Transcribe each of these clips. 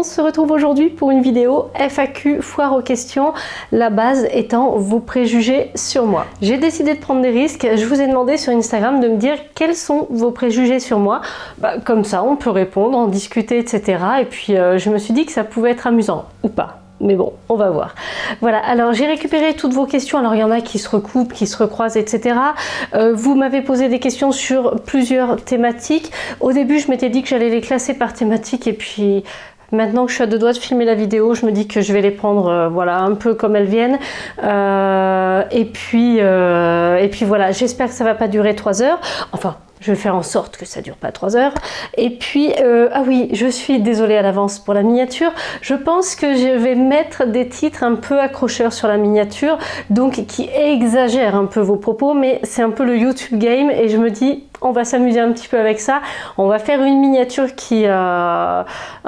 se retrouve aujourd'hui pour une vidéo FAQ, foire aux questions, la base étant vos préjugés sur moi. J'ai décidé de prendre des risques, je vous ai demandé sur Instagram de me dire quels sont vos préjugés sur moi. Comme ça on peut répondre, en discuter, etc. Et puis je me suis dit que ça pouvait être amusant, ou pas. Mais bon, on va voir. Voilà, alors j'ai récupéré toutes vos questions. Alors il y en a qui se recoupent, qui se recroisent, etc. Vous m'avez posé des questions sur plusieurs thématiques. Au début, je m'étais dit que j'allais les classer par thématique. Et puis, maintenant que je suis à deux doigts de filmer la vidéo, je me dis que je vais les prendre voilà, un peu comme elles viennent. Et puis voilà, j'espère que ça ne va pas durer 3 heures. Enfin, je vais faire en sorte que ça dure pas 3 heures. Et puis, ah oui, je suis désolée à l'avance pour la miniature. Je pense que je vais mettre des titres un peu accrocheurs sur la miniature, donc qui exagèrent un peu vos propos, mais c'est un peu le YouTube game et je me dis, on va s'amuser un petit peu avec ça. On va faire une miniature qui est un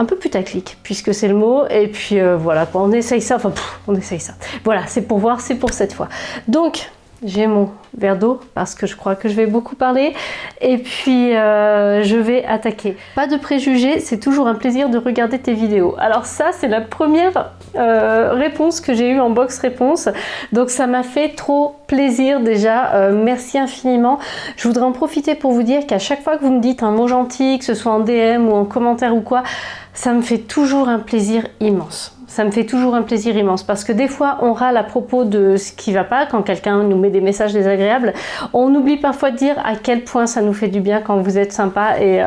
peu putaclic, puisque c'est le mot. Et puis voilà, on essaye ça. Enfin, on essaye ça. Voilà, c'est pour voir, c'est pour cette fois. Donc, j'ai mon verre d'eau parce que je crois que je vais beaucoup parler et puis je vais attaquer. Pas de préjugés, c'est toujours un plaisir de regarder tes vidéos. Alors ça, c'est la première réponse que j'ai eue en box réponse, donc ça m'a fait trop plaisir déjà, merci infiniment. Je voudrais en profiter pour vous dire qu'à chaque fois que vous me dites un mot gentil, que ce soit en DM ou en commentaire ou quoi, ça me fait toujours un plaisir immense. Ça me fait toujours un plaisir immense parce que des fois on râle à propos de ce qui va pas quand quelqu'un nous met des messages désagréables. On oublie parfois de dire à quel point ça nous fait du bien quand vous êtes sympa et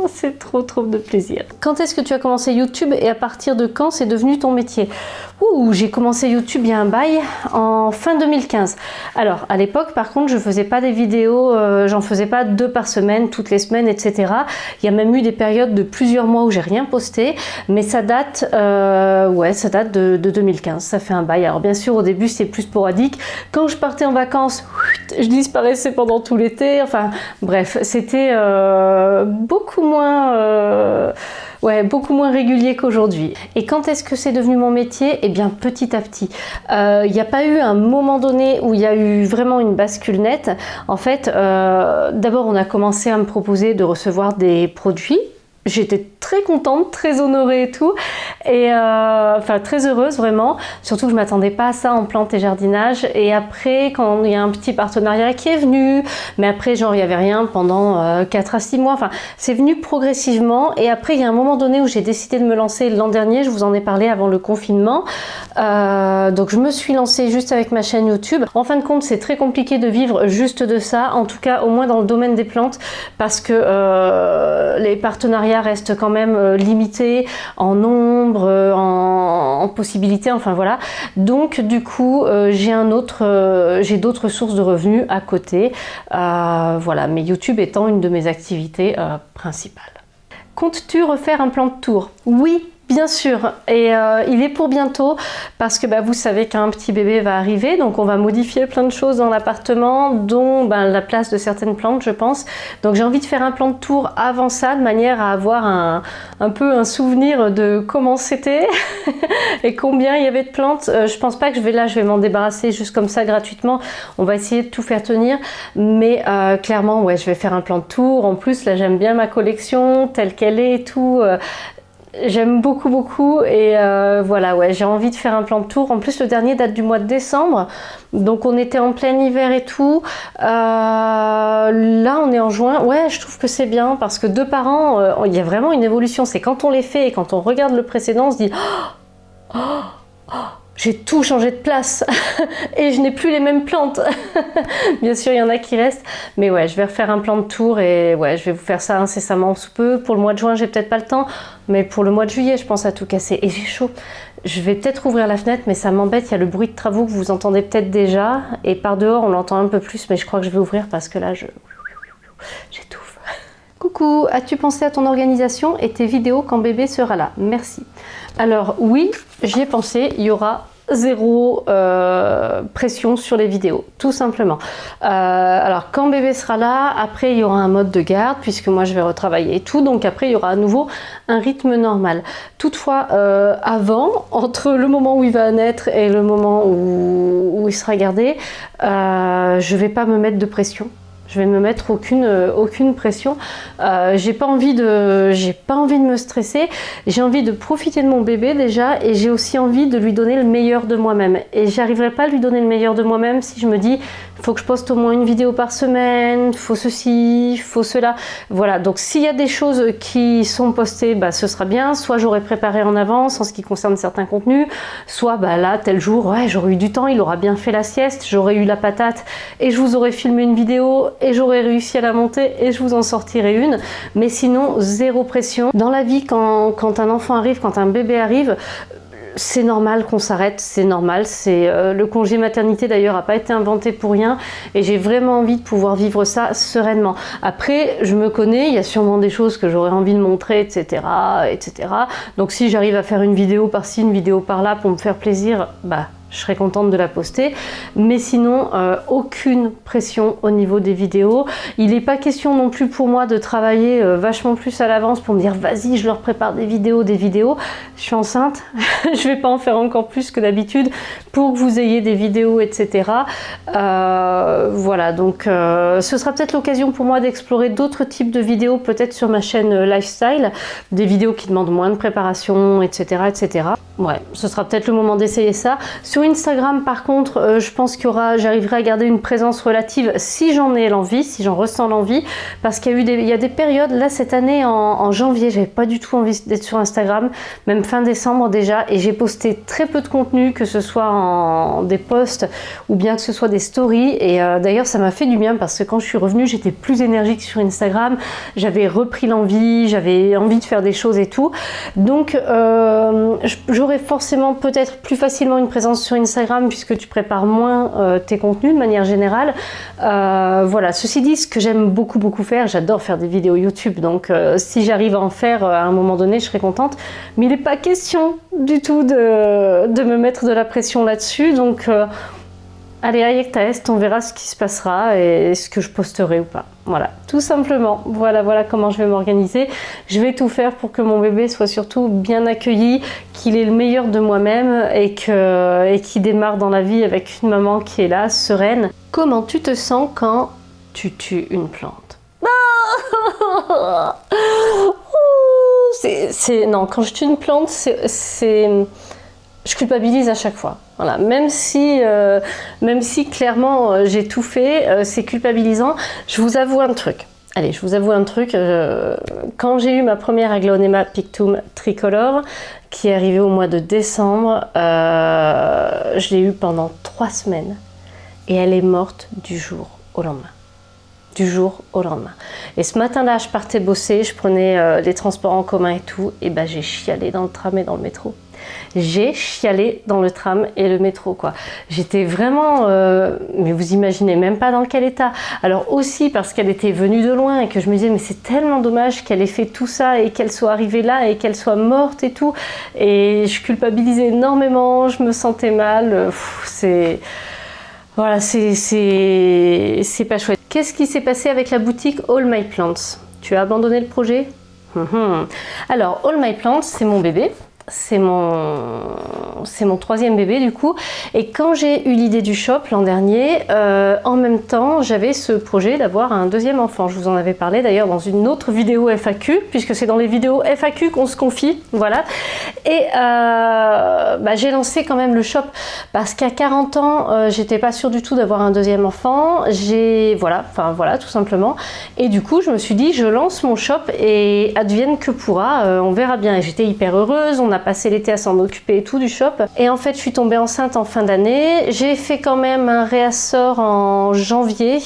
c'est trop de plaisir. Quand est-ce que tu as commencé YouTube et à partir de quand c'est devenu ton métier? J'ai commencé YouTube il y a un bail en fin 2015. Alors à l'époque par contre je faisais pas des vidéos, j'en faisais pas 2 par semaine, toutes les semaines, etc. Il y a même eu des périodes de plusieurs mois où j'ai rien posté, mais ça date, ça date de 2015, ça fait un bail. Alors bien sûr au début c'était plus sporadique, quand je partais en vacances, je disparaissais pendant tout l'été, enfin bref, c'était beaucoup moins régulier qu'aujourd'hui. Et quand est-ce que c'est devenu mon métier? Eh bien petit à petit. Il n'y a pas eu un moment donné où il y a eu vraiment une bascule nette. En fait, d'abord on a commencé à me proposer de recevoir des produits. J'étais très contente, très honorée et tout, et enfin très heureuse vraiment, surtout que je m'attendais pas à ça en plantes et jardinage. Et après, quand il y a un petit partenariat qui est venu, mais après genre il y avait rien pendant 4 à 6 mois, enfin c'est venu progressivement. Et après il y a un moment donné où j'ai décidé de me lancer l'an dernier, je vous en ai parlé avant le confinement, donc je me suis lancée juste avec ma chaîne YouTube. En fin de compte c'est très compliqué de vivre juste de ça, en tout cas au moins dans le domaine des plantes, parce que les partenariats restent quand même limités en nombre, en possibilités, enfin voilà. Donc du coup j'ai d'autres sources de revenus à côté, voilà, mais YouTube étant une de mes activités principales. Comptes-tu refaire un plan de tour? Oui, bien sûr, et il est pour bientôt parce que vous savez qu'un petit bébé va arriver, donc on va modifier plein de choses dans l'appartement, dont la place de certaines plantes, je pense. Donc j'ai envie de faire un plan de tour avant ça, de manière à avoir un peu un souvenir de comment c'était et combien il y avait de plantes. Je pense pas que je vais m'en débarrasser juste comme ça gratuitement. On va essayer de tout faire tenir, mais clairement, ouais, je vais faire un plan de tour. En plus, là, j'aime bien ma collection telle qu'elle est et tout. J'aime beaucoup et voilà, ouais, j'ai envie de faire un plan de tour. En plus le dernier date du mois de décembre, donc on était en plein hiver et tout. Là on est en juin, ouais, je trouve que c'est bien parce que 2 par an, il y a vraiment une évolution. C'est quand on les fait et quand on regarde le précédent, on se dit j'ai tout changé de place et je n'ai plus les mêmes plantes. Bien sûr, il y en a qui restent, mais ouais, je vais refaire un plan de tour et ouais, je vais vous faire ça incessamment sous peu. Pour le mois de juin, j'ai peut-être pas le temps, mais pour le mois de juillet, je pense à tout casser. Et j'ai chaud. Je vais peut-être ouvrir la fenêtre, mais ça m'embête. Il y a le bruit de travaux que vous entendez peut-être déjà, et par dehors, on l'entend un peu plus, mais je crois que je vais ouvrir parce que là, j'étouffe. Coucou, as-tu pensé à ton organisation et tes vidéos quand bébé sera là? Merci. Alors oui, j'y ai pensé, il y aura zéro pression sur les vidéos, tout simplement. Alors quand bébé sera là, après il y aura un mode de garde, puisque moi je vais retravailler et tout, donc après il y aura à nouveau un rythme normal. Toutefois, avant, entre le moment où il va naître et le moment où il sera gardé, je vais pas me mettre de pression. Je vais me mettre aucune pression. J'ai pas envie de me stresser. J'ai envie de profiter de mon bébé déjà, et j'ai aussi envie de lui donner le meilleur de moi-même. Et j'arriverai pas à lui donner le meilleur de moi-même si je me dis faut que je poste au moins une vidéo par semaine, faut ceci, faut cela. Voilà, donc s'il y a des choses qui sont postées, bah, ce sera bien. Soit j'aurais préparé en avance en ce qui concerne certains contenus, soit bah, là, tel jour, ouais, j'aurais eu du temps, il aura bien fait la sieste, j'aurais eu la patate et je vous aurais filmé une vidéo et j'aurais réussi à la monter et je vous en sortirai une. Mais sinon, zéro pression. Dans la vie, quand un enfant arrive, quand un bébé arrive, c'est normal qu'on s'arrête, c'est normal. Le congé maternité d'ailleurs n'a pas été inventé pour rien et j'ai vraiment envie de pouvoir vivre ça sereinement. Après, je me connais, il y a sûrement des choses que j'aurais envie de montrer, etc., etc. Donc si j'arrive à faire une vidéo par-ci, une vidéo par-là pour me faire plaisir, bah je serais contente de la poster, mais sinon aucune pression au niveau des vidéos. Il n'est pas question non plus pour moi de travailler vachement plus à l'avance pour me dire vas-y je leur prépare des vidéos. Je suis enceinte, je vais pas en faire encore plus que d'habitude pour que vous ayez des vidéos, etc. Voilà, donc ce sera peut-être l'occasion pour moi d'explorer d'autres types de vidéos, peut-être sur ma chaîne Lifestyle, des vidéos qui demandent moins de préparation, etc., etc. Ouais, ce sera peut-être le moment d'essayer ça. Sur Instagram, par contre, je pense j'arriverai à garder une présence relative si j'en ai l'envie, si j'en ressens l'envie, parce qu'il y a des périodes, là cette année en janvier, j'avais pas du tout envie d'être sur Instagram, même fin décembre déjà, et j'ai posté très peu de contenu, que ce soit en des posts ou bien que ce soit des stories, et d'ailleurs ça m'a fait du bien parce que quand je suis revenue, j'étais plus énergique sur Instagram, j'avais repris l'envie, j'avais envie de faire des choses et tout, donc j'aurais forcément peut-être plus facilement une présence sur Instagram puisque tu prépares moins tes contenus de manière générale. Voilà, ceci dit, ce que j'aime beaucoup faire, j'adore faire des vidéos YouTube, donc si j'arrive à en faire à un moment donné, je serai contente, mais il n'est pas question du tout de me mettre de la pression là-dessus, donc allez, avec ta est, on verra ce qui se passera et ce que je posterai ou pas. Voilà, tout simplement. Voilà comment je vais m'organiser. Je vais tout faire pour que mon bébé soit surtout bien accueilli, qu'il ait le meilleur de moi-même et qu'il démarre dans la vie avec une maman qui est là, sereine. Comment tu te sens quand tu tues une plante? Non, quand je tue une plante, je culpabilise à chaque fois. Voilà, même si clairement j'ai tout fait, c'est culpabilisant. Je vous avoue un truc. Allez, je vous avoue un truc. Quand j'ai eu ma première Aglaonema pictum tricolore, qui est arrivée au mois de décembre, je l'ai eue pendant 3 semaines. Et elle est morte du jour au lendemain. Du jour au lendemain. Et ce matin-là, je partais bosser, je prenais les transports en commun et tout, et ben j'ai chialé dans le tram et dans le métro. J'ai chialé dans le tram et le métro, quoi. J'étais vraiment... mais vous imaginez même pas dans quel état. Alors aussi parce qu'elle était venue de loin et que je me disais mais c'est tellement dommage qu'elle ait fait tout ça et qu'elle soit arrivée là et qu'elle soit morte et tout. Et je culpabilisais énormément, je me sentais mal. Voilà, c'est pas chouette. Qu'est-ce qui s'est passé avec la boutique All My Plants? Tu as abandonné le projet? Alors, All My Plants, c'est mon bébé. C'est mon 3e bébé du coup, et quand j'ai eu l'idée du shop l'an dernier, en même temps j'avais ce projet d'avoir un 2e enfant. Je vous en avais parlé d'ailleurs dans une autre vidéo FAQ, puisque c'est dans les vidéos FAQ qu'on se confie, voilà. Et j'ai lancé quand même le shop parce qu'à 40 ans j'étais pas sûre du tout d'avoir un 2e enfant. Voilà, tout simplement. Et du coup je me suis dit je lance mon shop et advienne que pourra, on verra bien. Et j'étais hyper heureuse, on a passé l'été à s'en occuper et tout du shop. Et en fait, je suis tombée enceinte en fin d'année. J'ai fait quand même un réassort en janvier.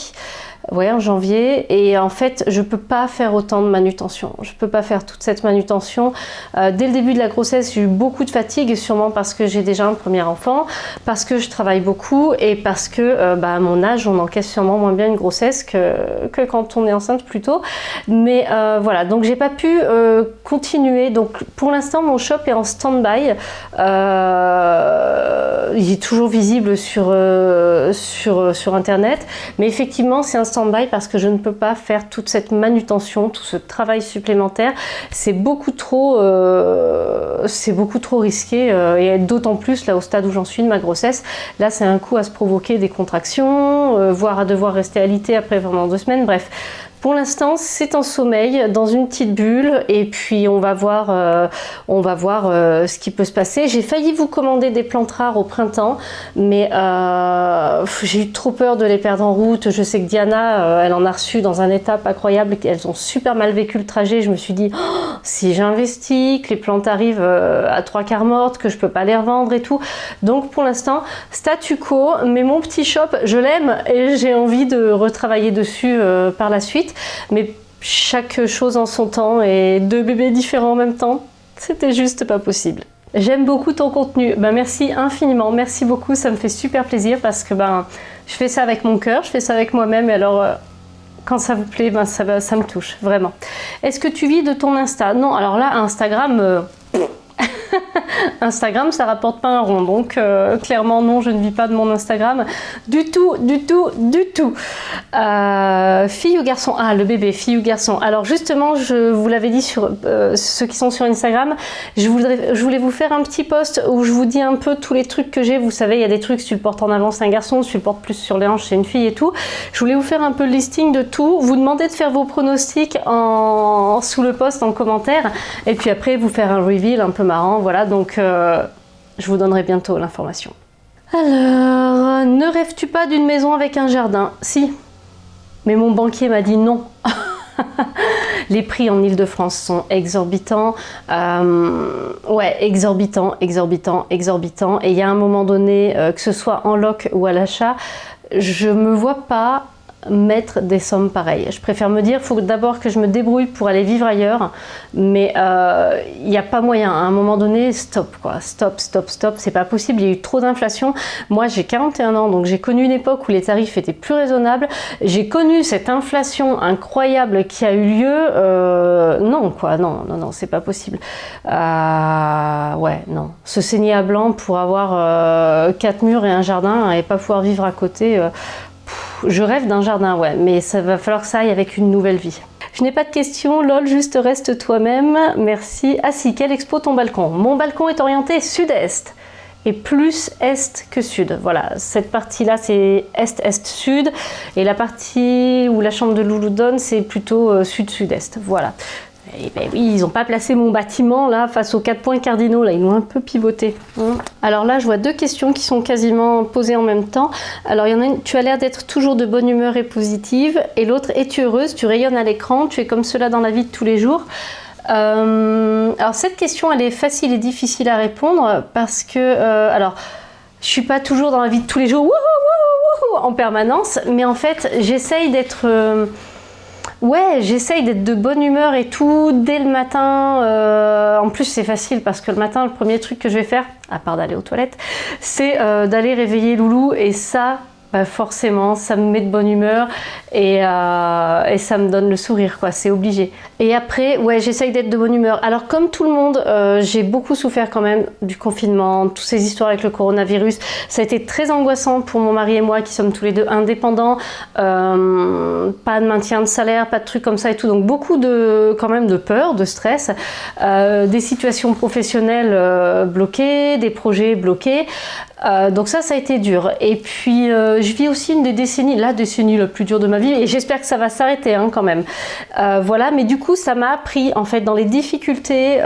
Ouais, en janvier. Et en fait, je peux pas faire autant de manutention. Je peux pas faire toute cette manutention. Dès le début de la grossesse, j'ai eu beaucoup de fatigue, sûrement parce que j'ai déjà un 1er enfant, parce que je travaille beaucoup et parce que à mon âge, on encaisse sûrement moins bien une grossesse que quand on est enceinte plus tôt. Mais voilà, donc j'ai pas pu continuer. Donc pour l'instant, mon shop est en stand-by. Il est toujours visible sur internet. Mais effectivement, c'est un stand-by parce que je ne peux pas faire toute cette manutention, tout ce travail supplémentaire. C'est beaucoup trop risqué et d'autant plus là au stade où j'en suis de ma grossesse. Là, c'est un coup à se provoquer des contractions, voire à devoir rester alité après pendant 2 semaines. Bref. Pour l'instant, c'est en sommeil, dans une petite bulle, et puis on va voir ce qui peut se passer. J'ai failli vous commander des plantes rares au printemps, mais j'ai eu trop peur de les perdre en route. Je sais que Diana, elle en a reçu dans un état incroyable, elles ont super mal vécu le trajet. Je me suis dit, oh, si j'investis, que les plantes arrivent à 3/4 mortes, que je peux pas les revendre et tout. Donc pour l'instant, statu quo, mais mon petit shop, je l'aime et j'ai envie de retravailler dessus par la suite. Mais chaque chose en son temps et 2 bébés différents en même temps, c'était juste pas possible. J'aime beaucoup ton contenu, merci infiniment, merci beaucoup, ça me fait super plaisir parce que je fais ça avec mon cœur, je fais ça avec moi-même et alors quand ça vous plaît, ça me touche, vraiment. Est-ce que tu vis de ton Insta? Non, alors là, Instagram... Instagram, ça rapporte pas un rond, donc clairement non, je ne vis pas de mon Instagram du tout. Fille ou garçon? Ah, le bébé, fille ou garçon? Alors justement, je vous l'avais dit sur ceux qui sont sur Instagram, je voulais vous faire un petit post où je vous dis un peu tous les trucs que j'ai. Vous savez, il y a des trucs, si tu le portes en avant, c'est un garçon, si tu le portes plus sur les hanches, c'est une fille et tout. Je voulais vous faire un peu le listing de tout, vous demander de faire vos pronostics sous le post en commentaire, et puis après vous faire un reveal un peu marrant, voilà, donc je vous donnerai bientôt l'information. Alors, ne rêves-tu pas d'une maison avec un jardin? Si, mais mon banquier m'a dit non. Les prix en Île-de-France sont exorbitants, ouais, exorbitants, et il y a un moment donné, que ce soit en loc ou à l'achat, je me vois pas mettre des sommes pareilles. Je préfère me dire, il faut d'abord que je me débrouille pour aller vivre ailleurs, mais il n'y a pas moyen. À un moment donné, stop, quoi. Stop, c'est pas possible. Il y a eu trop d'inflation. Moi, j'ai 41 ans, donc j'ai connu une époque où les tarifs étaient plus raisonnables. J'ai connu cette inflation incroyable qui a eu lieu. Non, quoi, non, c'est pas possible. Ouais, non. Se saigner à blanc pour avoir 4 murs et un jardin et pas pouvoir vivre à côté... Je rêve d'un jardin, ouais, mais ça va falloir que ça aille avec une nouvelle vie. Je n'ai pas de questions, lol, juste reste toi-même, merci. Ah si, quelle expo ton balcon? Mon balcon est orienté sud-est et plus est que sud. Voilà, cette partie-là c'est est-est-sud et la partie où la chambre de Loulou donne c'est plutôt sud-sud-est. Voilà. Et ben oui, ils n'ont pas placé mon bâtiment là face aux 4 points cardinaux, là ils l'ont un peu pivoté. Alors là, je vois 2 questions qui sont quasiment posées en même temps. Alors il y en a une, tu as l'air d'être toujours de bonne humeur et positive, et l'autre, es-tu heureuse? Tu rayonnes à l'écran, tu es comme cela dans la vie de tous les jours. Alors cette question, elle est facile et difficile à répondre parce que, alors, je suis pas toujours dans la vie de tous les jours en permanence, mais en fait, j'essaye d'être... Ouais, j'essaye d'être de bonne humeur et tout, dès le matin. En plus, c'est facile parce que le matin, le premier truc que je vais faire, à part d'aller aux toilettes, c'est d'aller réveiller Loulou. Et ça, forcément, ça me met de bonne humeur et ça me donne le sourire, quoi, c'est obligé. Et après, ouais, j'essaye d'être de bonne humeur. Alors, comme tout le monde, j'ai beaucoup souffert quand même du confinement, toutes ces histoires avec le coronavirus. Ça a été très angoissant pour mon mari et moi, qui sommes tous les deux indépendants. Pas de maintien de salaire, pas de trucs comme ça et tout. Donc, beaucoup quand même de peur, de stress. Des situations professionnelles bloquées, des projets bloqués. Donc ça a été dur. Et puis, je vis aussi une des décennies, la décennie la plus dure de ma vie, et j'espère que ça va s'arrêter hein, quand même. Voilà, mais du coup, ça m'a appris, en fait, dans les difficultés,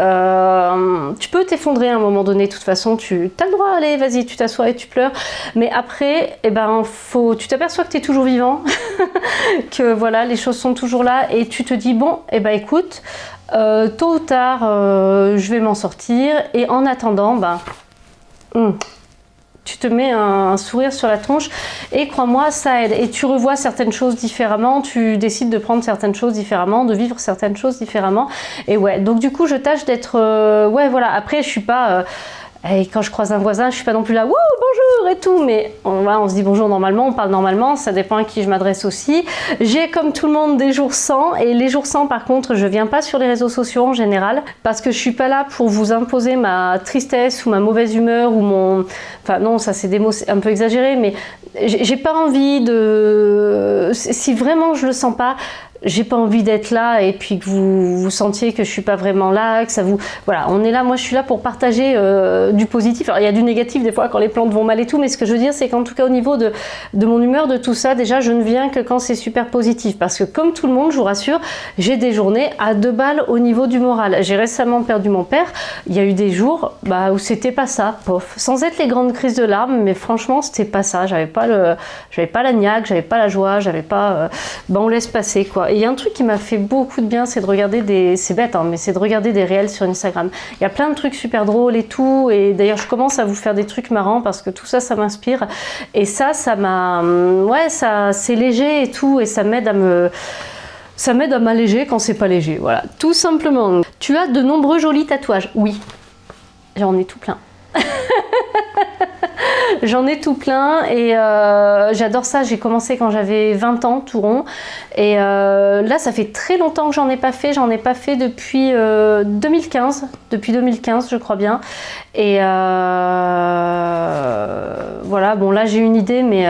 tu peux t'effondrer à un moment donné, de toute façon, tu as le droit, allez, vas-y, tu t'assois et tu pleures, mais après, eh ben, tu t'aperçois que tu es toujours vivant, que voilà, les choses sont toujours là, et tu te dis, bon, eh ben, écoute, tôt ou tard, je vais m'en sortir, et en attendant, tu te mets un sourire sur la tronche et crois-moi, ça aide. Et tu revois certaines choses différemment, tu décides de prendre certaines choses différemment, de vivre certaines choses différemment. Et ouais, donc du coup, je tâche d'être... ouais, voilà, après, je suis pas... et quand je croise un voisin, je suis pas non plus là, wouh, bonjour et tout, mais on se dit bonjour normalement, on parle normalement, ça dépend à qui je m'adresse aussi. J'ai comme tout le monde des jours sans, et les jours sans par contre, je viens pas sur les réseaux sociaux en général, parce que je suis pas là pour vous imposer ma tristesse ou ma mauvaise humeur ou mon... Enfin non, ça c'est des mots un peu exagérés, mais j'ai pas envie de... Si vraiment je le sens pas, j'ai pas envie d'être là et puis que vous sentiez que je suis pas vraiment là, que ça vous... Voilà, on est là, moi je suis là pour partager du positif. Alors il y a du négatif des fois quand les plantes vont mal et tout, mais ce que je veux dire c'est qu'en tout cas au niveau de mon humeur, de tout ça, déjà je ne viens que quand c'est super positif. Parce que comme tout le monde, je vous rassure, j'ai des journées à 2 balles au niveau du moral. J'ai récemment perdu mon père, il y a eu des jours où c'était pas ça, pof. Sans être les grandes crises de larmes, mais franchement c'était pas ça. J'avais pas la niaque, j'avais pas la joie, j'avais pas... on laisse passer quoi. Et il y a un truc qui m'a fait beaucoup de bien, c'est de regarder des... C'est bête, hein, mais c'est de regarder des réels sur Instagram. Il y a plein de trucs super drôles et tout. Et d'ailleurs, je commence à vous faire des trucs marrants parce que tout ça, ça m'inspire. Et ça m'a... Ouais, c'est léger et tout. Et ça m'aide à me... Ça m'aide à m'alléger quand c'est pas léger. Voilà, tout simplement. Tu as de nombreux jolis tatouages. Oui, j'en ai tout plein. J'en ai tout plein et j'adore ça. J'ai commencé quand j'avais 20 ans, tout rond. Et là, ça fait très longtemps que j'en ai pas fait. J'en ai pas fait depuis 2015. Depuis 2015, je crois bien. Et voilà, bon là j'ai une idée, mais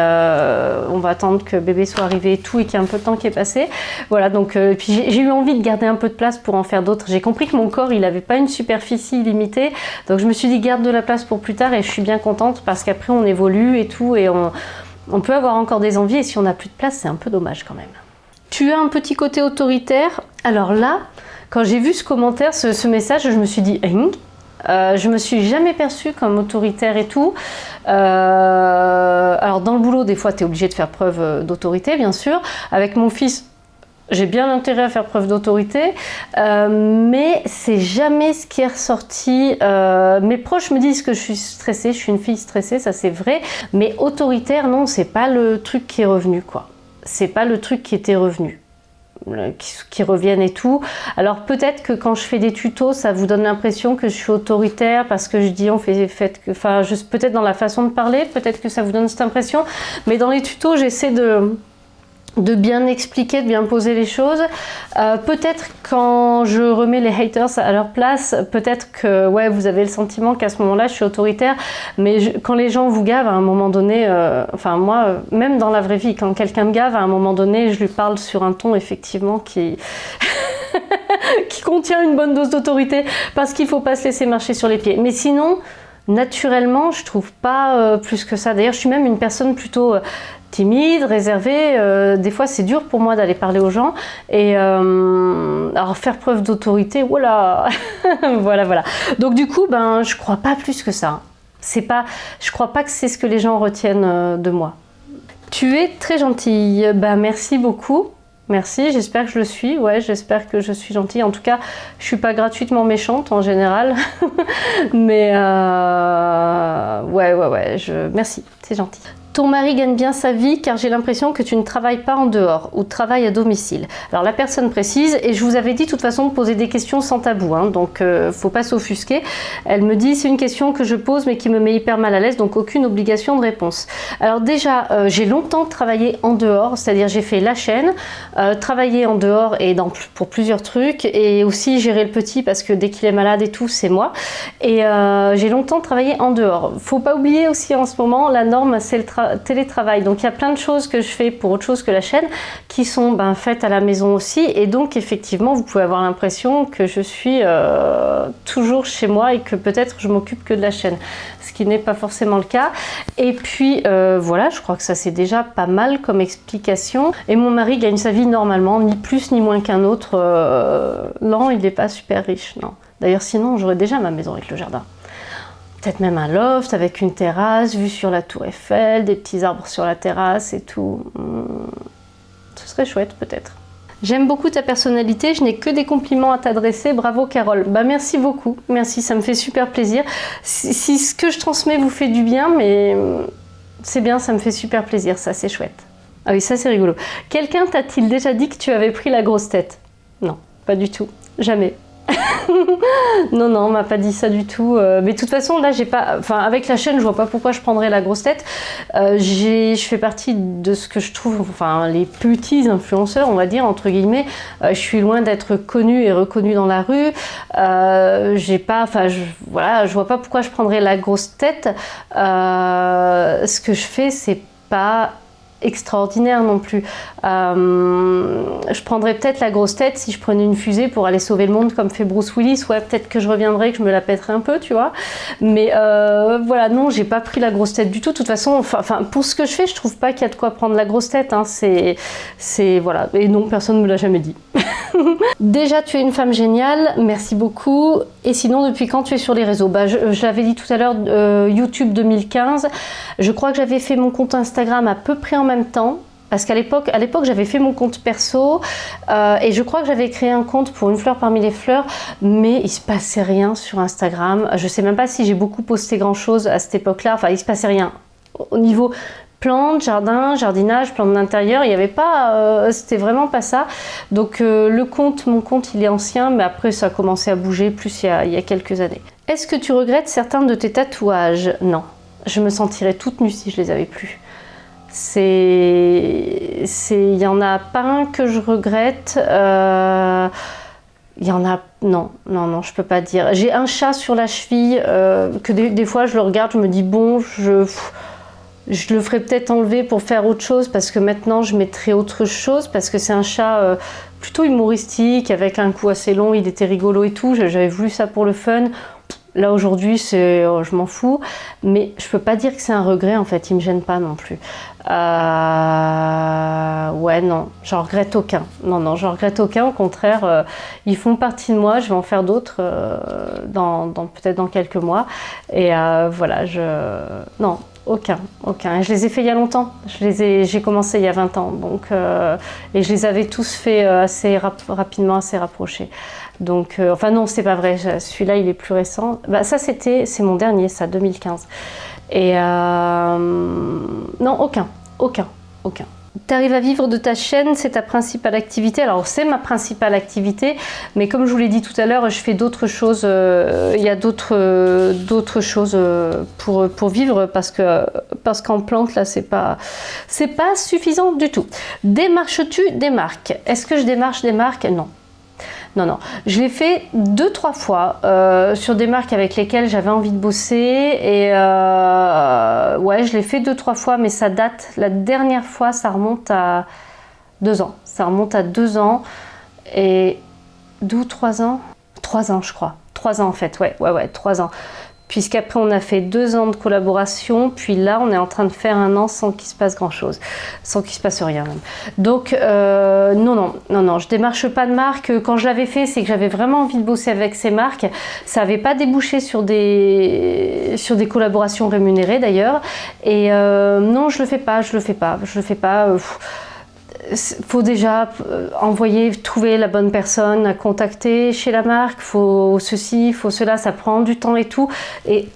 on va attendre que bébé soit arrivé et tout, et qu'il y ait un peu de temps qui est passé. Voilà, donc puis j'ai eu envie de garder un peu de place pour en faire d'autres. J'ai compris que mon corps, il n'avait pas une superficie illimitée. Donc je me suis dit, garde de la place pour plus tard, et je suis bien contente parce qu'après on évolue et tout, et on peut avoir encore des envies, et si on n'a plus de place, c'est un peu dommage quand même. Tu as un petit côté autoritaire. Alors là, quand j'ai vu ce commentaire, ce message, je me suis dit, je me suis jamais perçue comme autoritaire et tout. Alors dans le boulot, des fois, tu es obligé de faire preuve d'autorité, bien sûr. Avec mon fils, j'ai bien intérêt à faire preuve d'autorité, mais c'est jamais ce qui est ressorti. Mes proches me disent que je suis stressée, je suis une fille stressée, ça c'est vrai. Mais autoritaire, non, c'est pas le truc qui est revenu, quoi. C'est pas le truc qui était revenu. Qui reviennent et tout. Alors peut-être que quand je fais des tutos, ça vous donne l'impression que je suis autoritaire parce que je dis peut-être dans la façon de parler, peut-être que ça vous donne cette impression, mais dans les tutos, j'essaie de bien expliquer, de bien poser les choses. Peut-être quand je remets les haters à leur place, peut-être que ouais, vous avez le sentiment qu'à ce moment-là, je suis autoritaire, mais quand les gens vous gavent à un moment donné, enfin moi, même dans la vraie vie, quand quelqu'un me gave, à un moment donné, je lui parle sur un ton effectivement qui... qui contient une bonne dose d'autorité, parce qu'il ne faut pas se laisser marcher sur les pieds. Mais sinon, naturellement, je trouve pas plus que ça. D'ailleurs, je suis même une personne plutôt... timide, réservée, des fois c'est dur pour moi d'aller parler aux gens, et alors faire preuve d'autorité, voilà. voilà. Donc du coup, je crois pas plus que ça. Je crois pas que c'est ce que les gens retiennent de moi. Tu es très gentille, merci beaucoup. Merci, j'espère que je le suis, ouais, j'espère que je suis gentille. En tout cas, je suis pas gratuitement méchante en général, mais ouais, merci, c'est gentil. Ton mari gagne bien sa vie car j'ai l'impression que tu ne travailles pas en dehors ou travailles à domicile. Alors la personne précise, et je vous avais dit de toute façon de poser des questions sans tabou, hein, donc faut pas s'offusquer. Elle me dit, c'est une question que je pose mais qui me met hyper mal à l'aise, donc aucune obligation de réponse. Alors déjà, j'ai longtemps travaillé en dehors, c'est-à-dire j'ai fait la chaîne, travaillé en dehors et pour plusieurs trucs, et aussi gérer le petit parce que dès qu'il est malade et tout, c'est moi. Et j'ai longtemps travaillé en dehors. Faut pas oublier aussi en ce moment, la norme c'est le télétravail, donc il y a plein de choses que je fais pour autre chose que la chaîne qui sont faites à la maison aussi, et donc effectivement vous pouvez avoir l'impression que je suis toujours chez moi et que peut-être je m'occupe que de la chaîne, ce qui n'est pas forcément le cas. Et puis voilà, je crois que ça c'est déjà pas mal comme explication. Et mon mari gagne sa vie normalement, ni plus ni moins qu'un autre. Non, il n'est pas super riche, non. D'ailleurs sinon j'aurais déjà ma maison avec le jardin. Peut-être même un loft avec une terrasse, vue sur la tour Eiffel, des petits arbres sur la terrasse et tout. Ce serait chouette peut-être. J'aime beaucoup ta personnalité, je n'ai que des compliments à t'adresser, bravo Carole. Merci beaucoup, merci, ça me fait super plaisir. Si ce que je transmets vous fait du bien, mais c'est bien, ça me fait super plaisir, ça c'est chouette. Ah oui, ça c'est rigolo. Quelqu'un t'a-t-il déjà dit que tu avais pris la grosse tête? Non, pas du tout, jamais. Non, on m'a pas dit ça du tout. Mais de toute façon, là, avec la chaîne, je vois pas pourquoi je prendrais la grosse tête. Je fais partie de ce que je trouve, les petits influenceurs, on va dire, entre guillemets. Je suis loin d'être connue et reconnue dans la rue. Je vois pas pourquoi je prendrais la grosse tête. Ce que je fais, c'est pas extraordinaire non plus. Je prendrais peut-être la grosse tête si je prenais une fusée pour aller sauver le monde comme fait Bruce Willis. Ouais, peut-être que je reviendrai, que je me la pèterai un peu, tu vois. Mais voilà, non, j'ai pas pris la grosse tête du tout. De toute façon, enfin, pour ce que je fais, je trouve pas qu'il y a de quoi prendre la grosse tête. Hein. Voilà. Et non, personne ne me l'a jamais dit. Déjà, tu es une femme géniale, merci beaucoup. Et sinon, depuis quand tu es sur les réseaux? Bah, je l'avais dit tout à l'heure, YouTube 2015. Je crois que j'avais fait mon compte Instagram à peu près en même temps. Parce qu'à l'époque, j'avais fait mon compte perso et je crois que j'avais créé un compte pour Une fleur parmi les fleurs, mais il se passait rien sur Instagram. Je sais même pas si j'ai beaucoup posté grand chose à cette époque-là. Enfin, il se passait rien. Au niveau plantes, jardin, jardinage, plantes d'intérieur, il n'y avait pas, c'était vraiment pas ça. Donc mon compte, il est ancien, mais après ça a commencé à bouger plus il y a quelques années. Est-ce que tu regrettes certains de tes tatouages? Non, je me sentirais toute nue si je les avais plus. Il y en a pas un que je regrette. Il y en a... Non, je peux pas dire. J'ai un chat sur la cheville que des fois je le regarde, je me dis bon, je le ferais peut-être enlever pour faire autre chose parce que maintenant je mettrais autre chose parce que c'est un chat plutôt humoristique avec un cou assez long, il était rigolo et tout. J'avais voulu ça pour le fun. Là aujourd'hui, je m'en fous, mais je peux pas dire que c'est un regret en fait, il me gêne pas non plus. Ouais, non, j'en regrette aucun. Non, j'en regrette aucun, au contraire, ils font partie de moi, je vais en faire d'autres peut-être dans quelques mois. Et voilà, non, aucun. Et je les ai fait il y a longtemps, j'ai commencé il y a 20 ans, donc, et je les avais tous fait assez rapidement, assez rapprochés. Donc, enfin non, c'est pas vrai, celui-là il est plus récent. Bah, c'est mon dernier, ça, 2015. Et non, aucun. T'arrives à vivre de ta chaîne, c'est ta principale activité. Alors c'est ma principale activité, mais comme je vous l'ai dit tout à l'heure, je fais d'autres choses. Il y a d'autres choses pour vivre parce qu'en plante là, c'est pas suffisant du tout. Démarches-tu des marques? Est-ce que je démarche des marques? Non. Non. Je l'ai fait 2-3 fois sur des marques avec lesquelles j'avais envie de bosser et ouais, je l'ai fait 2-3 fois, mais ça date. La dernière fois, ça remonte à 2 ans. Ça remonte à 2 ans et 2 ou 3 ans 3 ans, je crois. 3 ans en fait, ouais, 3 ans. Puisqu'après on a fait 2 ans de collaboration, puis là on est en train de faire 1 an sans qu'il se passe grand chose, sans qu'il se passe rien même. Donc non, je démarche pas de marque. Quand je l'avais fait, c'est que j'avais vraiment envie de bosser avec ces marques. Ça n'avait pas débouché sur des collaborations rémunérées d'ailleurs. Et non, je le fais pas. Faut déjà trouver la bonne personne à contacter chez la marque, faut ceci, faut cela, ça prend du temps et tout. Et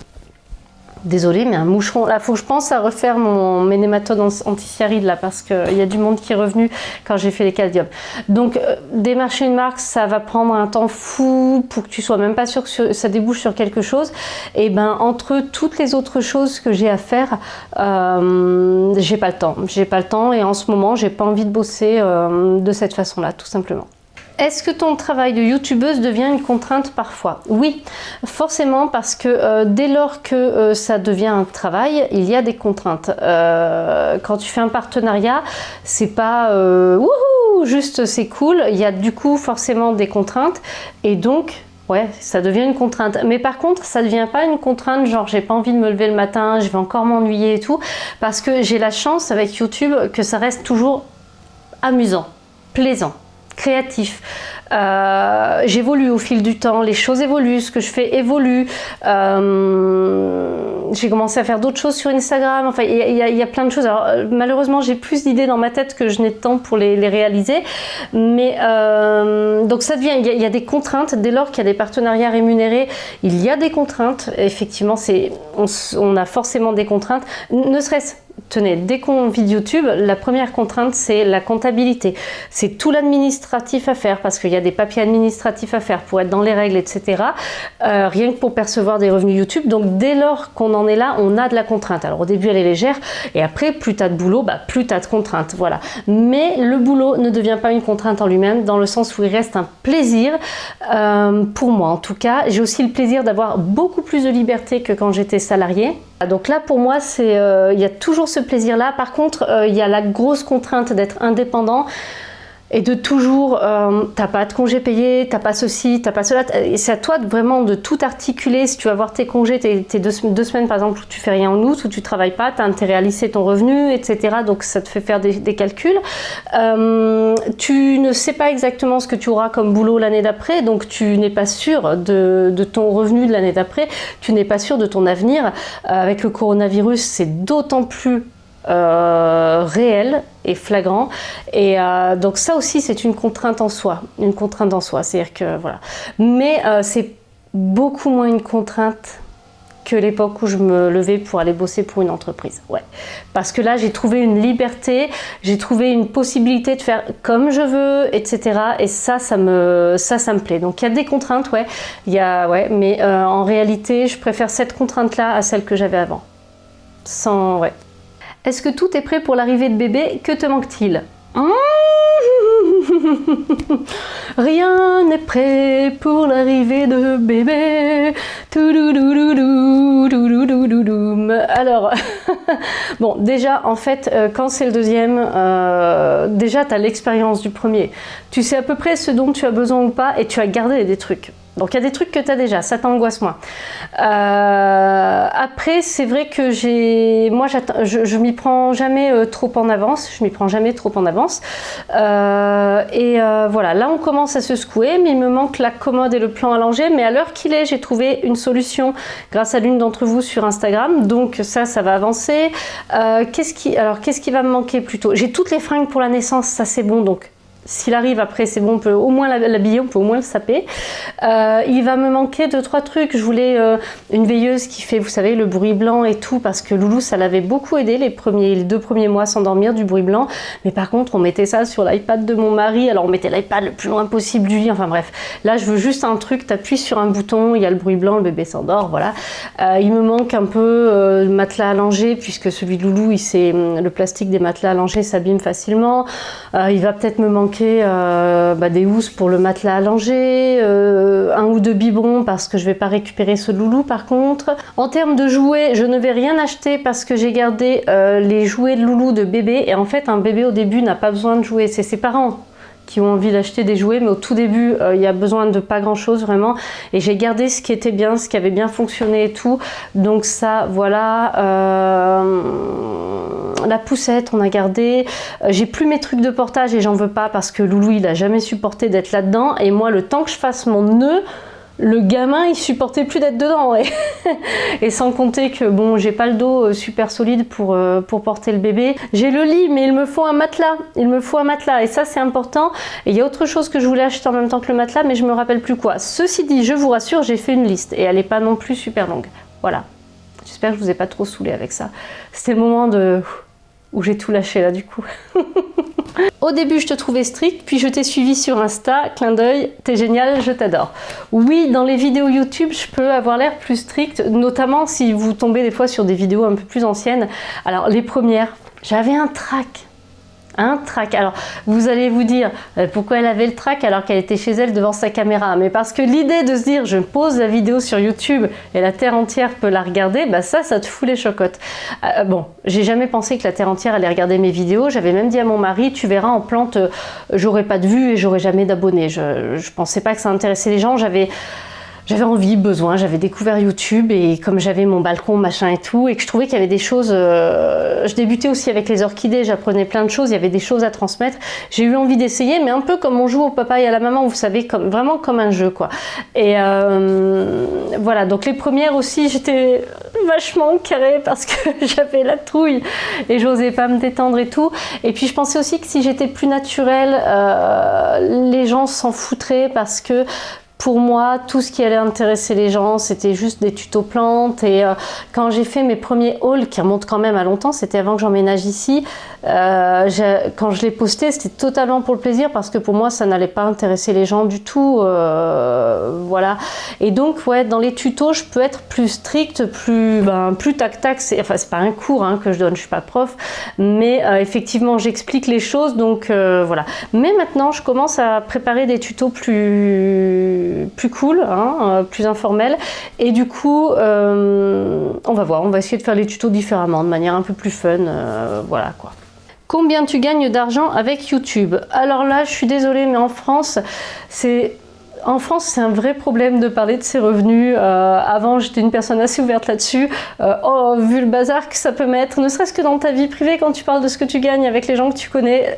désolée, mais un moucheron, là, faut que je pense à refaire mes nématodes anti-cyaride là, parce qu'il y a du monde qui est revenu quand j'ai fait les caldiums. Donc, démarcher une marque, ça va prendre un temps fou pour que tu sois même pas sûr que ça débouche sur quelque chose. Et ben, entre toutes les autres choses que j'ai à faire, j'ai pas le temps. J'ai pas le temps et en ce moment, j'ai pas envie de bosser de cette façon-là, tout simplement. Est-ce que ton travail de youtubeuse devient une contrainte parfois? Oui, forcément, parce que dès lors que ça devient un travail, il y a des contraintes. Quand tu fais un partenariat, c'est pas wouhou, juste c'est cool. Il y a du coup forcément des contraintes et donc ouais, ça devient une contrainte. Mais par contre, ça ne devient pas une contrainte genre j'ai pas envie de me lever le matin, je vais encore m'ennuyer et tout, parce que j'ai la chance avec YouTube que ça reste toujours amusant, plaisant, créatif. J'évolue au fil du temps, les choses évoluent, ce que je fais évolue. J'ai commencé à faire d'autres choses sur Instagram. Enfin, il y a plein de choses. Alors, malheureusement, j'ai plus d'idées dans ma tête que je n'ai de temps pour les réaliser. Mais donc ça devient, il y a des contraintes. Dès lors qu'il y a des partenariats rémunérés, il y a des contraintes. Effectivement, on a forcément des contraintes. Ne serait-ce, tenez, dès qu'on vit de YouTube, la première contrainte, c'est la comptabilité. C'est tout l'administratif à faire parce qu'il y a des papiers administratifs à faire pour être dans les règles, etc. Rien que pour percevoir des revenus YouTube. Donc, dès lors qu'on en est là, on a de la contrainte. Alors, au début, elle est légère et après, plus tu as de boulot, plus tu as de contraintes. Voilà. Mais le boulot ne devient pas une contrainte en lui-même dans le sens où il reste un plaisir. Pour moi, en tout cas, j'ai aussi le plaisir d'avoir beaucoup plus de liberté que quand j'étais salariée. Donc là pour moi c'est il y a toujours ce plaisir là. Par contre il y a la grosse contrainte d'être indépendant et de toujours t'as pas de congé payé, t'as pas ceci, t'as pas cela, et c'est à toi vraiment de tout articuler. Si tu vas voir tes congés, tes deux semaines par exemple où tu fais rien en août, où tu travailles pas, t'as intérêt à lisser ton revenu, etc. Donc ça te fait faire des calculs. Tu ne sais pas exactement ce que tu auras comme boulot l'année d'après, donc tu n'es pas sûr de ton revenu de l'année d'après, tu n'es pas sûr de ton avenir. Avec le coronavirus, c'est d'autant plus réel et flagrant, et donc ça aussi c'est une contrainte en soi, c'est-à-dire que voilà, mais c'est beaucoup moins une contrainte que l'époque où je me levais pour aller bosser pour une entreprise, ouais, parce que là j'ai trouvé une liberté, j'ai trouvé une possibilité de faire comme je veux, etc. Et ça me plaît. Donc il y a des contraintes, ouais, mais en réalité je préfère cette contrainte là à celle que j'avais avant, ouais. Est-ce que tout est prêt pour l'arrivée de bébé? Que te manque-t-il? Rien n'est prêt pour l'arrivée de bébé. Alors, bon, déjà, en fait, quand c'est le deuxième, déjà, tu as l'expérience du premier. Tu sais à peu près ce dont tu as besoin ou pas, et tu as gardé des trucs. Donc il y a des trucs que tu as déjà, ça t'angoisse moins. Après, c'est vrai que moi je m'y prends jamais trop en avance, voilà, là on commence à se secouer, mais il me manque la commode et le plan à langer, mais à l'heure qu'il est, j'ai trouvé une solution grâce à l'une d'entre vous sur Instagram, donc ça va avancer. Qu'est-ce qui va me manquer plutôt? J'ai toutes les fringues pour la naissance, ça c'est bon, donc s'il arrive après, c'est bon, on peut au moins l'habiller, on peut au moins le saper. Il va me manquer 2-3 trucs. Je voulais une veilleuse qui fait, vous savez, le bruit blanc et tout, parce que Loulou, ça l'avait beaucoup aidé les 2 premiers mois à s'endormir du bruit blanc. Mais par contre, on mettait ça sur l'iPad de mon mari. Alors, on mettait l'iPad le plus loin possible du lit. Enfin bref, là, je veux juste un truc. T'appuies sur un bouton, il y a le bruit blanc, le bébé s'endort, voilà. Il me manque un peu le matelas allongé, puisque celui de Loulou, le plastique des matelas allongés s'abîme facilement. Il va peut-être me manquer des housses pour le matelas allongé, 1 ou 2 biberons parce que je vais pas récupérer ce Loulou par contre. En termes de jouets, je ne vais rien acheter parce que j'ai gardé les jouets de Loulou de bébé, et en fait un bébé au début n'a pas besoin de jouets, c'est ses parents qui ont envie d'acheter des jouets, mais au tout début il y a besoin de pas grand chose vraiment, et j'ai gardé ce qui était bien, ce qui avait bien fonctionné et tout, donc ça voilà. La poussette on a gardé, j'ai plus mes trucs de portage et j'en veux pas parce que Loulou il a jamais supporté d'être là dedans, et moi le temps que je fasse mon nœud, le gamin il supportait plus d'être dedans, ouais. Et sans compter que bon, j'ai pas le dos super solide pour porter le bébé. J'ai le lit, mais il me faut un matelas, et ça c'est important. Et il y a autre chose que je voulais acheter en même temps que le matelas, mais je me rappelle plus quoi. Ceci dit, je vous rassure, j'ai fait une liste et elle est pas non plus super longue, voilà. J'espère que je vous ai pas trop saoulé avec ça. C'était le moment où j'ai tout lâché là du coup. Au début je te trouvais strict, puis je t'ai suivi sur Insta, clin d'œil, t'es génial, je t'adore. Oui, dans les vidéos YouTube je peux avoir l'air plus strict, notamment si vous tombez des fois sur des vidéos un peu plus anciennes. Alors les premières, j'avais un trac. Alors vous allez vous dire pourquoi elle avait le trac alors qu'elle était chez elle devant sa caméra, mais parce que l'idée de se dire je pose la vidéo sur YouTube et la terre entière peut la regarder, bah ça te fout les chocottes. Bon, j'ai jamais pensé que la terre entière allait regarder mes vidéos, j'avais même dit à mon mari tu verras en plante j'aurai pas de vues et j'aurai jamais d'abonnés, je pensais pas que ça intéressait les gens, j'avais envie, besoin, j'avais découvert YouTube, et comme j'avais mon balcon, machin et tout, et que je trouvais qu'il y avait des choses, je débutais aussi avec les orchidées, j'apprenais plein de choses, il y avait des choses à transmettre, j'ai eu envie d'essayer, mais un peu comme on joue au papa et à la maman, vous savez, vraiment comme un jeu quoi. Et voilà, donc les premières aussi, j'étais vachement carrée parce que j'avais la trouille et j'osais pas me détendre et tout, et puis je pensais aussi que si j'étais plus naturelle, les gens s'en foutraient, parce que pour moi, tout ce qui allait intéresser les gens, c'était juste des tutos plantes. Et quand j'ai fait mes premiers hauls, qui remontent quand même à longtemps, c'était avant que j'emménage ici, quand je les postais, c'était totalement pour le plaisir, parce que pour moi, ça n'allait pas intéresser les gens du tout. Voilà. Et donc, ouais, dans les tutos, je peux être plus stricte, plus tac-tac. Enfin, c'est pas un cours que je donne, je suis pas prof, mais effectivement, j'explique les choses. Donc, voilà. Mais maintenant, je commence à préparer des tutos plus plus cool, hein, plus informel. Et du coup, on va voir, on va essayer de faire les tutos différemment, de manière un peu plus fun, voilà quoi. Combien tu gagnes d'argent avec YouTube? Alors là, je suis désolée, mais en France, c'est un vrai problème de parler de ses revenus. Avant, j'étais une personne assez ouverte là-dessus. Vu le bazar que ça peut mettre, ne serait-ce que dans ta vie privée, quand tu parles de ce que tu gagnes avec les gens que tu connais.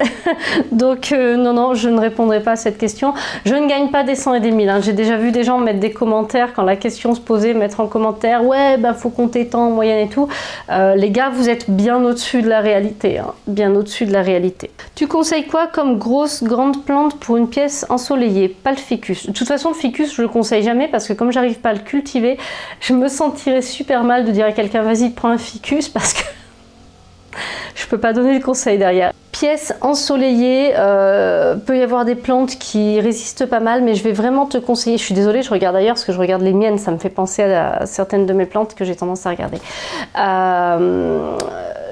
Donc, non, je ne répondrai pas à cette question. Je ne gagne pas des 100 et des 1000. Hein. J'ai déjà vu des gens mettre des commentaires quand la question se posait, mettre en commentaire, ouais, bah, faut compter tant en moyenne et tout. Les gars, vous êtes bien au-dessus de la réalité. Hein. Bien au-dessus de la réalité. Tu conseilles quoi comme grosse, grande plante pour une pièce ensoleillée? Pas le ficus. De toute façon, le ficus, je le conseille jamais parce que comme j'arrive pas à le cultiver, je me sentirais super mal de dire à quelqu'un vas-y prends un ficus parce que je peux pas donner de conseil derrière. Pièce ensoleillée, peut y avoir des plantes qui résistent pas mal, mais je vais vraiment te conseiller, je suis désolée, je regarde ailleurs parce que je regarde les miennes, ça me fait penser à certaines de mes plantes que j'ai tendance à regarder.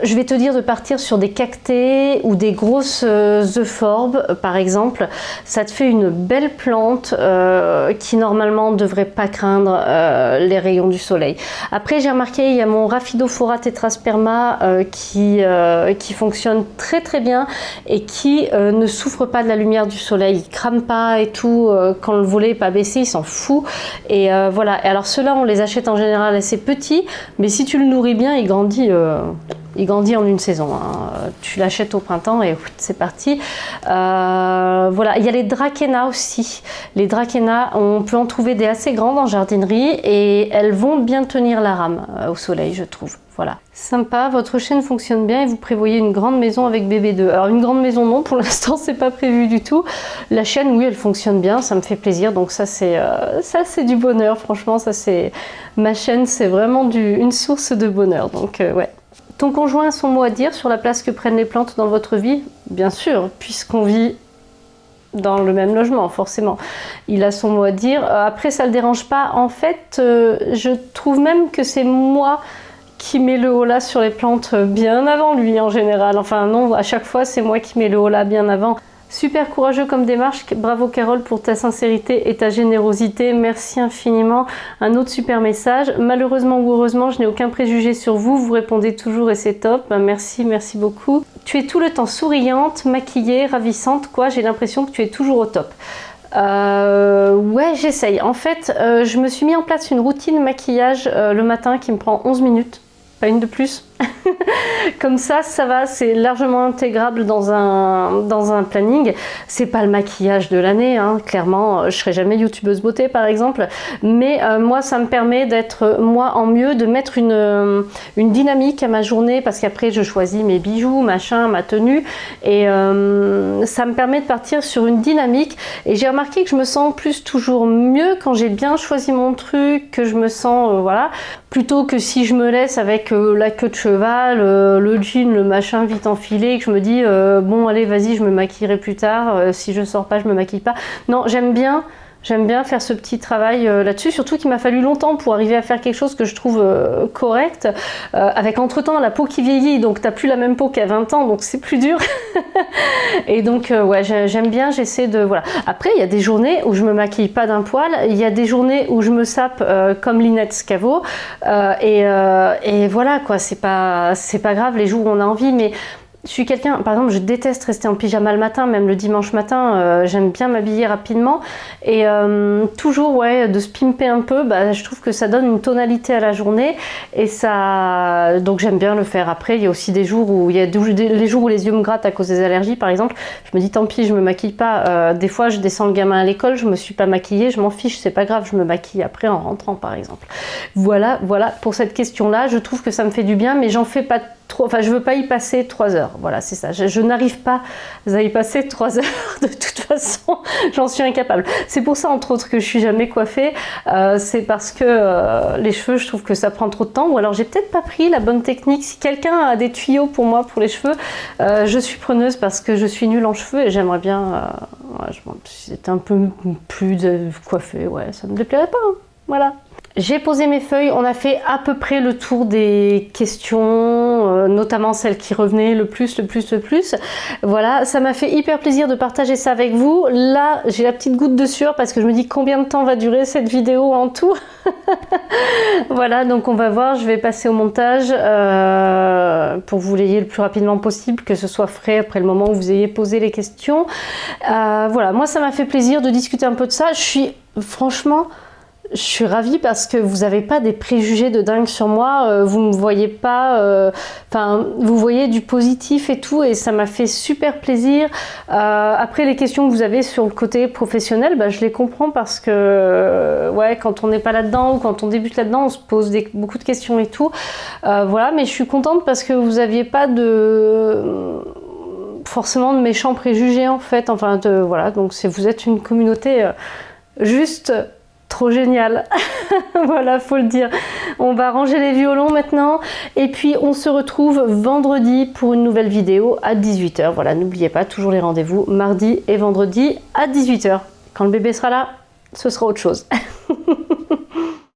Je vais te dire de partir sur des cactées ou des grosses euphorbes par exemple. Ça te fait une belle plante qui normalement ne devrait pas craindre les rayons du soleil. Après j'ai remarqué il y a mon Rhaphidophora tetrasperma qui fonctionne très très bien et qui ne souffre pas de la lumière du soleil. Il crame pas et tout, quand le volet n'est pas baissé, il s'en fout. Et voilà, et alors ceux-là on les achète en général assez petits, mais si tu le nourris bien, il grandit en une saison. Hein. Tu l'achètes au printemps et c'est parti. Voilà, il y a les Dracaena aussi. Les Dracaena, on peut en trouver des assez grandes en jardinerie et elles vont bien tenir la rame au soleil, je trouve. Voilà. Sympa, votre chaîne fonctionne bien et vous prévoyez une grande maison avec bébé 2. Alors une grande maison non, pour l'instant c'est pas prévu du tout. La chaîne oui elle fonctionne bien, ça me fait plaisir, donc ça c'est du bonheur, franchement ça c'est... Ma chaîne c'est vraiment une source de bonheur, donc ouais. Ton conjoint a son mot à dire sur la place que prennent les plantes dans votre vie? Bien sûr, puisqu'on vit dans le même logement, forcément. Il a son mot à dire. Après, ça ne le dérange pas. En fait, je trouve même que c'est moi qui mets le holà sur les plantes bien avant lui, en général. Enfin, non, à chaque fois, c'est moi qui mets le holà bien avant. Super courageux comme démarche, bravo Carole pour ta sincérité et ta générosité, merci infiniment. Un autre super message, malheureusement ou heureusement je n'ai aucun préjugé sur vous, vous répondez toujours et c'est top, merci beaucoup. Tu es tout le temps souriante, maquillée, ravissante, quoi, j'ai l'impression que tu es toujours au top. Ouais, j'essaye. En fait, je me suis mis en place une routine maquillage le matin qui me prend 11 minutes, pas une de plus. Comme ça va, c'est largement intégrable dans un planning. C'est pas le maquillage de l'année, hein. Clairement, je serai jamais youtubeuse beauté par exemple, mais moi ça me permet d'être moi en mieux, de mettre une dynamique à ma journée parce qu'après je choisis mes bijoux, machin, ma tenue et ça me permet de partir sur une dynamique et j'ai remarqué que je me sens toujours mieux quand j'ai bien choisi mon truc, que je me sens voilà, plutôt que si je me laisse avec la queue de cheval, le jean, le machin vite enfilé, que je me dis bon allez vas-y je me maquillerai plus tard, si je sors pas je me maquille pas. Non, j'aime bien faire ce petit travail là-dessus, surtout qu'il m'a fallu longtemps pour arriver à faire quelque chose que je trouve correct, avec entre-temps la peau qui vieillit, donc t'as plus la même peau qu'à 20 ans, donc c'est plus dur. Et donc ouais, j'aime bien, j'essaie de... Voilà. Après, il y a des journées où je me maquille pas d'un poil, il y a des journées où je me sape comme Linette Scavo, et voilà quoi, c'est pas grave les jours où on a envie, mais... Je suis quelqu'un, par exemple, je déteste rester en pyjama le matin, même le dimanche matin, j'aime bien m'habiller rapidement et toujours ouais, de se pimper un peu, bah, je trouve que ça donne une tonalité à la journée et ça, donc j'aime bien le faire. Après, il y a aussi des jours où les jours où les yeux me grattent à cause des allergies, par exemple, je me dis tant pis, je me maquille pas. Des fois, je descends le gamin à l'école, je me suis pas maquillée, je m'en fiche, c'est pas grave, je me maquille après en rentrant, par exemple. Voilà pour cette question-là. Je trouve que ça me fait du bien, mais j'en fais pas trop, enfin je veux pas y passer 3 heures, voilà c'est ça, je n'arrive pas à y passer 3 heures de toute façon, j'en suis incapable. C'est pour ça entre autres que je suis jamais coiffée, c'est parce que les cheveux je trouve que ça prend trop de temps, ou alors j'ai peut-être pas pris la bonne technique. Si quelqu'un a des tuyaux pour moi pour les cheveux, je suis preneuse parce que je suis nulle en cheveux et j'aimerais bien être un peu plus coiffée, ouais ça me déplairait pas, hein. Voilà. J'ai posé mes feuilles, on a fait à peu près le tour des questions. notamment celles qui revenaient le plus. Voilà, ça m'a fait hyper plaisir de partager ça avec vous. Là, j'ai la petite goutte de sueur parce que je me dis combien de temps va durer cette vidéo en tout. Voilà, donc on va voir, je vais passer au montage pour que vous l'ayez le plus rapidement possible, que ce soit frais après le moment où vous ayez posé les questions. Voilà, moi ça m'a fait plaisir de discuter un peu de ça. Franchement, je suis ravie parce que vous n'avez pas des préjugés de dingue sur moi, vous ne me voyez pas, vous voyez du positif et tout, et ça m'a fait super plaisir. Après, les questions que vous avez sur le côté professionnel, je les comprends parce que ouais, quand on n'est pas là-dedans ou quand on débute là-dedans, on se pose beaucoup de questions et tout. Voilà, mais je suis contente parce que vous n'aviez pas forcément de méchants préjugés en fait. Voilà, donc vous êtes une communauté juste trop génial. Voilà, faut le dire. On va ranger les violons maintenant et puis on se retrouve vendredi pour une nouvelle vidéo à 18 h. Voilà, n'oubliez pas, toujours les rendez-vous mardi et vendredi à 18 h. Quand le bébé sera là, ce sera autre chose.